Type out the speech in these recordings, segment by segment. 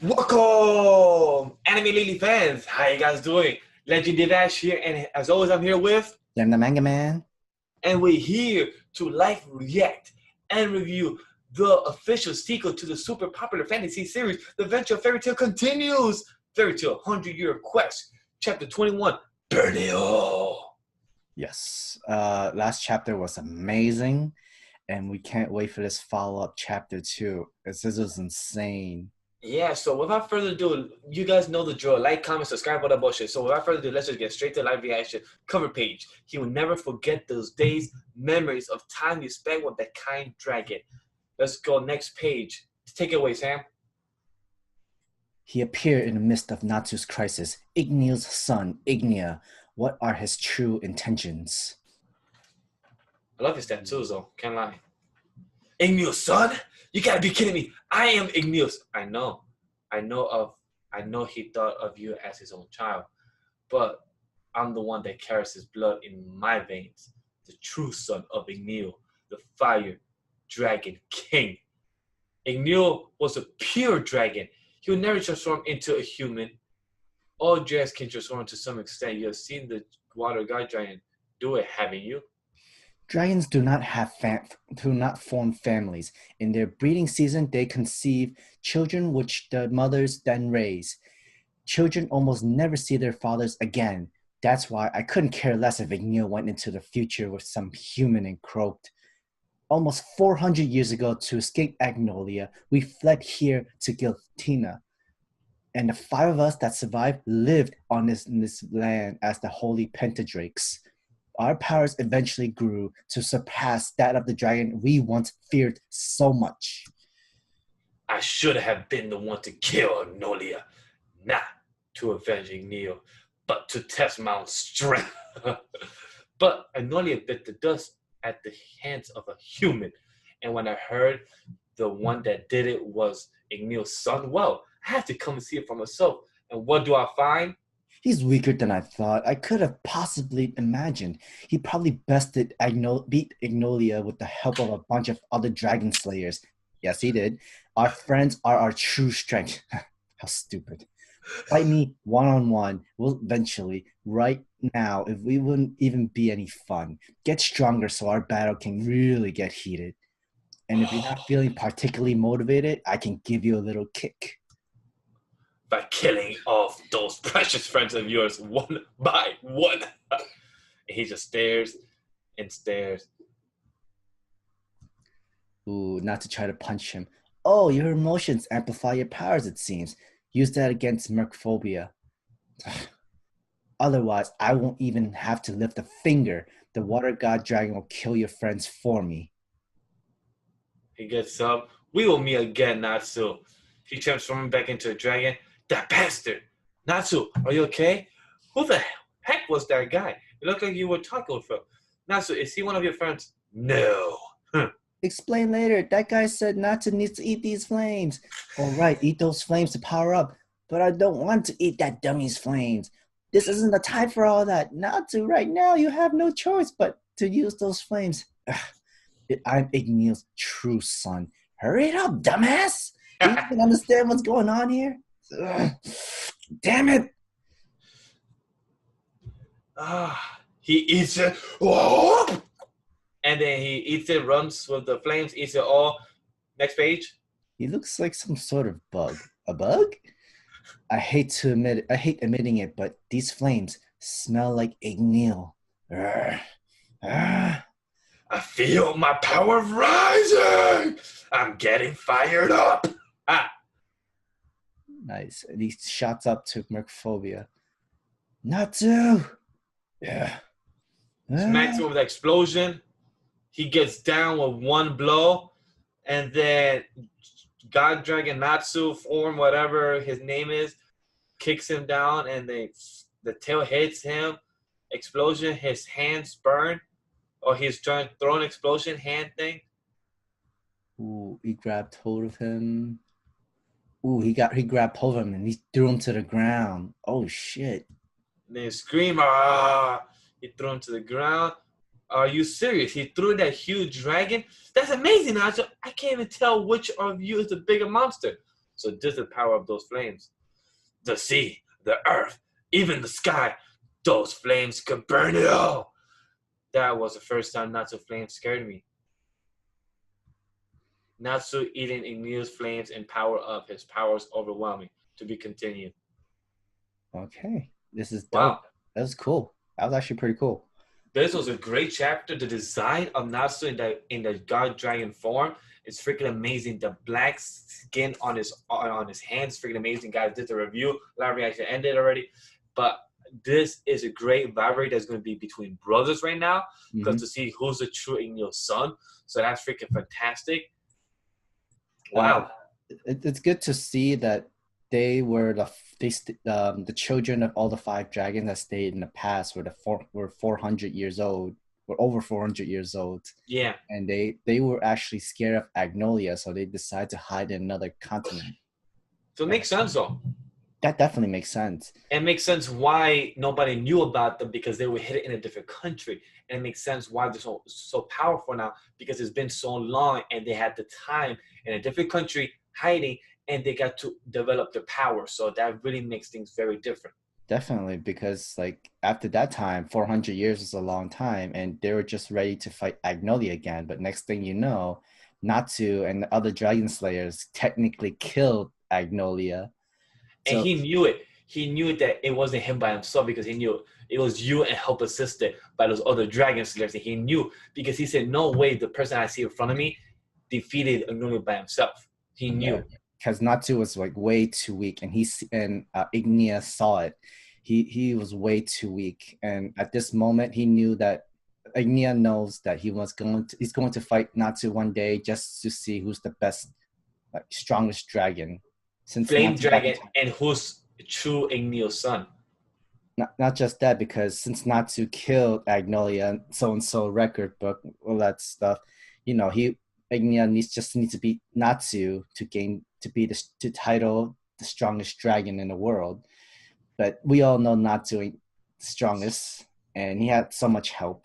Welcome, Anime Lily fans. How you guys doing? LegendDVash here, and as always, I'm here with SamTheMangaMan. and we're here to live react and review the official sequel to the super popular fantasy series, The Adventure of Fairy Tail Continues. Fairy Tail 100-Year Quest, Chapter 21, Burial. Yes. Last chapter was amazing, and we can't wait for this follow-up chapter 2. This is insane. Yeah, so without further ado, you guys know the drill. Like, comment, subscribe, all that bullshit. So without further ado, let's just get straight to live reaction. Cover page. He will never forget those days, memories of time you spent with that kind dragon. Let's go next page. Take it away, Sam. He appeared in the midst of Natsu's crisis. Ignia's son, Ignia. What are his true intentions? I love his tattoos, though. Can't lie. Ignia's son? You gotta be kidding me. I am Ignia's. I know he thought of you as his own child, but I'm the one that carries his blood in my veins. The true son of Ignia, the fire dragon king. Ignia was a pure dragon. He would never transform into a human. All dragons can transform to some extent. You have seen the water god dragon do it, haven't you? Dragons do not form families. In their breeding season, they conceive children which the mothers then raise. Children almost never see their fathers again. That's why I couldn't care less if Ignia went into the future with some human and croaked. Almost 400 years ago, to escape Agnolia, we fled here to Giltina. And the 5 of us that survived lived on this land as the Holy Pentadrakes. Our powers eventually grew to surpass that of the dragon we once feared so much. I should have been the one to kill Agnolia, not to avenge Ignia, but to test my own strength. But Agnolia bit the dust at the hands of a human, and when I heard the one that did it was Ignia's son, well, I had to come and see it for myself. And what do I find? He's weaker than I thought. I could have possibly imagined. He probably beat Agnolia with the help of a bunch of other dragon slayers. Yes, he did. Our friends are our true strength. How stupid. Fight me one-on-one. We'll eventually, right now, if we wouldn't even be any fun. Get stronger so our battle can really get heated. And if you're not feeling particularly motivated, I can give you a little kick. By killing off those precious friends of yours one by one. And he just stares and stares. Ooh, not to try to punch him. Oh, your emotions amplify your powers, it seems. Use that against Mercuphobia. Otherwise, I won't even have to lift a finger. The water god dragon will kill your friends for me. He gets up. We will meet again, Natsu. He transforms back into a dragon. That bastard! Natsu, are you okay? Who the heck was that guy? It looked like you were talking with him. Natsu, is he one of your friends? No. Explain later. That guy said Natsu needs to eat these flames. All right, eat those flames to power up. But I don't want to eat that dummy's flames. This isn't the time for all that. Natsu, right now you have no choice but to use those flames. I'm Ignia's true son. Hurry it up, dumbass! Do you even understand what's going on here? Damn it! He eats it. Oh! And then he eats it, runs with the flames, eats it all. Next page. He looks like some sort of bug. A bug? I hate admitting it, but these flames smell like Ignia. I feel my power rising. I'm getting fired up. Nice. And he shots up to Mercuphobia. Natsu! Yeah. Smacks him with an explosion. He gets down with one blow. And then God Dragon Natsu, form whatever his name is, kicks him down. And the tail hits him. Explosion. His hands burn. Or he's trying to throw an explosion hand thing. Ooh, he grabbed hold of him. Ooh, he grabbed hold of him and he threw him to the ground. Oh shit. And they scream, ah! He threw him to the ground. Are you serious? He threw that huge dragon? That's amazing, Natsu. I can't even tell which of you is the bigger monster. So this is the power of those flames. The sea, the earth, even the sky, those flames could burn it all. That was the first time Natsu flames scared me. Natsu eating Ignia's flames and power up. His powers overwhelming. To be continued. Okay, this is dope. Wow. That was cool. That was actually pretty cool. This was a great chapter. The design of Natsu in the god dragon form is freaking amazing. The black skin on his hands, freaking amazing. Guys, did the review. Live reaction ended already, but this is a great rivalry that's going to be between brothers right now, because to see who's the true Ignio's son. So that's freaking fantastic. Wow. It's good to see that they were the children of all the 5 dragons that stayed in the past were 400 years old, were over 400 years old. Yeah. And they were actually scared of Agnolia, so they decided to hide in another continent. So it makes sense though. That definitely makes sense. It makes sense why nobody knew about them, because they were hidden in a different country. And it makes sense why they're so powerful now, because it's been so long and they had the time in a different country hiding, and they got to develop their power. So that really makes things very different. Definitely, because like after that time, 400 years is a long time, and they were just ready to fight Agnolia again. But next thing you know, Natsu and the other dragon slayers technically killed Agnolia. And he knew it. He knew that it wasn't him by himself, because he knew it was you and help assisted by those other dragon slayers. And he knew, because he said, no way the person I see in front of me defeated Agnolia by himself. He knew. Because Natsu was like way too weak, and Ignia saw it. He was way too weak, and at this moment he knew that Ignia knows that he's going to fight Natsu one day, just to see who's the best, like strongest dragon. Since Flame dragon, and who's true Ignio's son. Not just that, because since Natsu killed Agnolia, so-and-so record book, all that stuff, Ignia needs to beat Natsu to be the title the strongest dragon in the world. But we all know Natsu ain't the strongest, and he had so much help.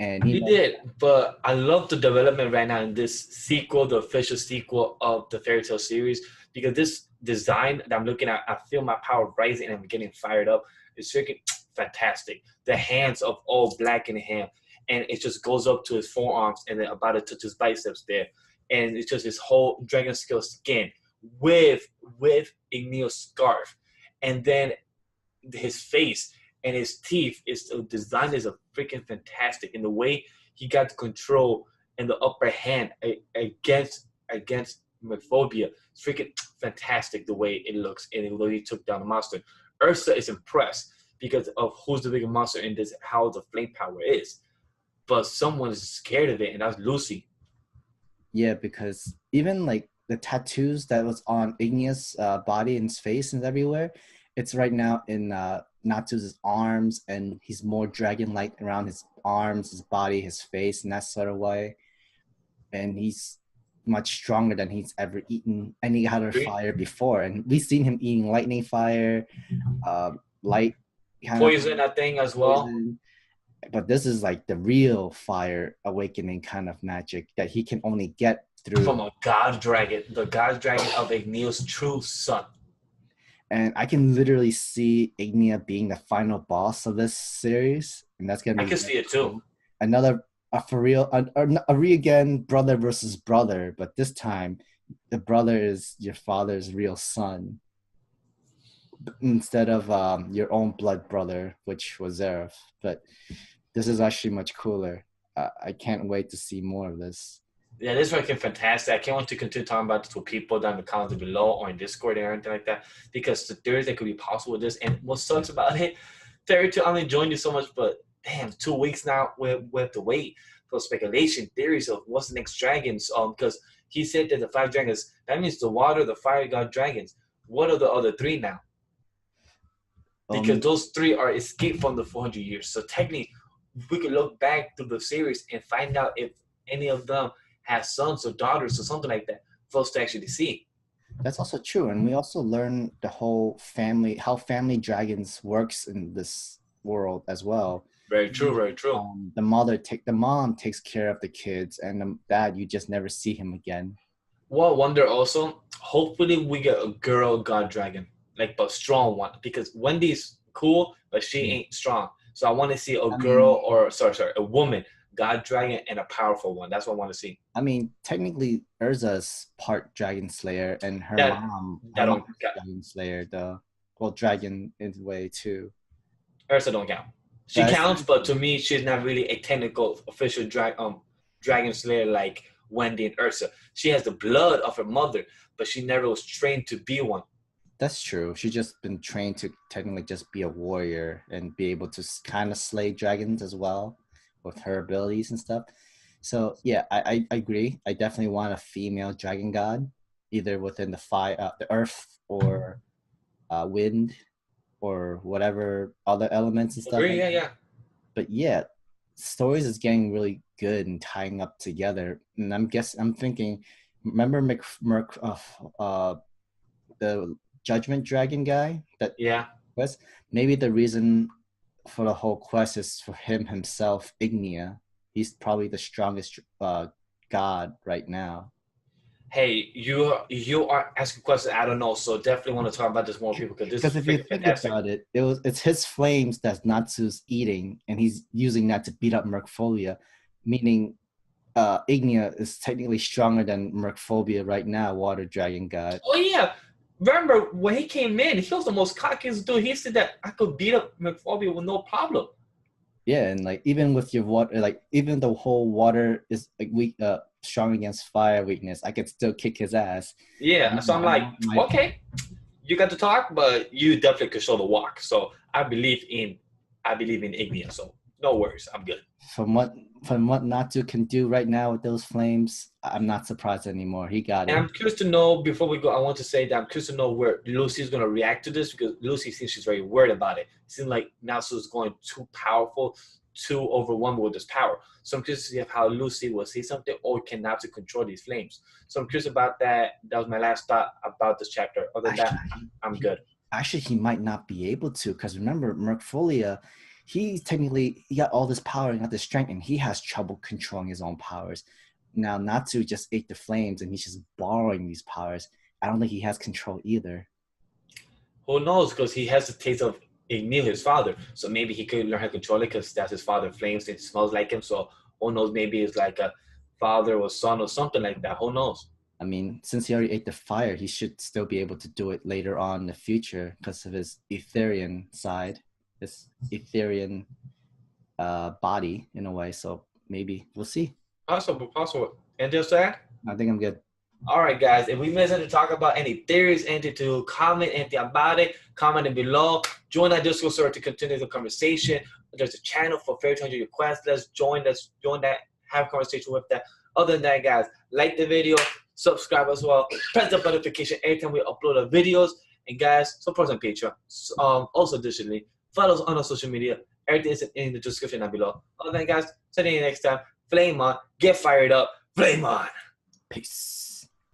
And he did, but I love the development right now in this sequel, the official sequel of the fairy tale series, because this design that I'm looking at, I feel my power rising and I'm getting fired up. It's freaking fantastic. The hands of all black in him, and it just goes up to his forearms and then about to touch his biceps there. And it's just his whole dragon scale skin with Ignio's scarf. And then his face and his teeth design is a freaking fantastic. And the way he got the control and the upper hand against Mercuphobia, it's freaking fantastic the way it looks and the way he took down the monster. Ursa is impressed because of who's the bigger monster in this, how the flame power is. But someone is scared of it, and that's Lucy. Yeah, because even like the tattoos that was on Ignia's body and his face and everywhere, it's right now in Natsu's arms, and he's more dragon-like around his arms, his body, his face, and that sort of way. And he's much stronger than he's ever eaten any other fire before. And we've seen him eating lightning fire, light poison, I think, as well. Poison. But this is like the real fire awakening kind of magic that he can only get through from a god dragon, the god dragon of Ignio's true son. And I can literally see Ignia being the final boss of this series, and that's gonna be. I can see it too. A again brother versus brother, but this time the brother is your father's real son instead of your own blood brother, which was Zeref. But this is actually much cooler. I can't wait to see more of this. Yeah, this is freaking fantastic. I can't wait to continue talking about this with people down in the comments below or in Discord or anything like that, because the theories that could be possible with this. And what sucks about it, Fairy Tale, I'm enjoying you so much, but damn, 2 weeks now we have to wait for speculation, theories of what's the next dragons. Because he said that the 5 dragons, that means the water, the fire god dragons. What are the other 3 now? Because those 3 are escaped from the 400 years. So technically, we could look back through the series and find out if any of them has sons or daughters or something like that for us to actually see. That's also true. And we also learn the whole family, how family dragons works in this world as well. Very true, very true. The mom takes care of the kids, and the dad, you just never see him again. Well, I wonder also, hopefully we get a girl god dragon, like a strong one, because Wendy's cool, but she ain't strong. So I want to see a I girl mean, or sorry, a woman god dragon and a powerful one. That's what I want to see. technically, Urza's part Dragon Slayer, and That her that mom don't is count. Dragon Slayer. Dragon in a way too. Ursa don't count. She That's counts, but to me, she's not really a technical official dragon slayer like Wendy and Ursa. She has the blood of her mother, but she never was trained to be one. that's true. She's just been trained to technically just be a warrior and be able to kind of slay dragons as well with her abilities and stuff. So yeah, I agree. I definitely want a female dragon god, either within the fire, the earth, or wind, or whatever other elements and stuff Agree? like Yeah, that. yeah. But yeah, stories is getting really good and tying up together. And I'm thinking, remember the Judgment Dragon guy that Yeah. quest? Maybe the reason for the whole quest is for him himself, Ignia. He's probably the strongest god right now. Hey, you are asking questions I don't know, so definitely want to talk about this more people because this Because is if you freaking think fantastic. about it, it's his flames that Natsu's eating, and he's using that to beat up Mercuphobia, meaning Ignia is technically stronger than Mercuphobia right now, Water Dragon God. Oh yeah. Remember when he came in, he was the most cockiest dude. He said that I could beat up Mercuphobia with no problem. Yeah, and like even with your water, like even the whole water is like weak, strong against fire weakness, I could still kick his ass. Yeah, so Now I'm I like, want my okay, you got to talk, but you definitely could show the walk. So I believe in Ignia. So no worries, I'm good. from what Natsu can do right now with those flames. I'm not surprised anymore. He got And it. I'm curious to know before we go. I want to say that I'm curious to know where Lucy's going to react to this because Lucy seems she's very worried about it. It seems like Natsu's going too powerful, too overwhelmed with this power. So I'm curious to see how Lucy will say something or can Natsu control these flames. So I'm curious about that. That was my last thought about this chapter. Other than that, I'm good. Actually, he might not be able to, because remember, Mercfolia, he got all this power and got this strength, and he has trouble controlling his own powers. Now Natsu just ate the flames, and he's just borrowing these powers. I don't think he has control either. Who knows? Because he has the taste of Ignia, his father. So maybe he could learn how to control it because that's his father, flames, and it smells like him. So who knows? Maybe it's like a father or son or something like that. Who knows? I mean, since he already ate the fire, he should still be able to do it later on in the future because of his Etherian side, his Etherian body in a way. So maybe we'll see. Possible, possible. And just that? I think I'm good. All right, guys. If we missed anything to talk about any theories, anything to comment, anything about it, comment it below. Join that Discord server to continue the conversation. There's a channel for fairy tale requests. Let's join that. Have a conversation with that. Other than that, guys, like the video, subscribe as well. Press the notification every time we upload our videos. And guys, support us on Patreon. Also, additionally, follow us on our social media. Everything is in the description down below. Other than that, guys, see you next time. Flame on. Get fired up. Flame on. Peace.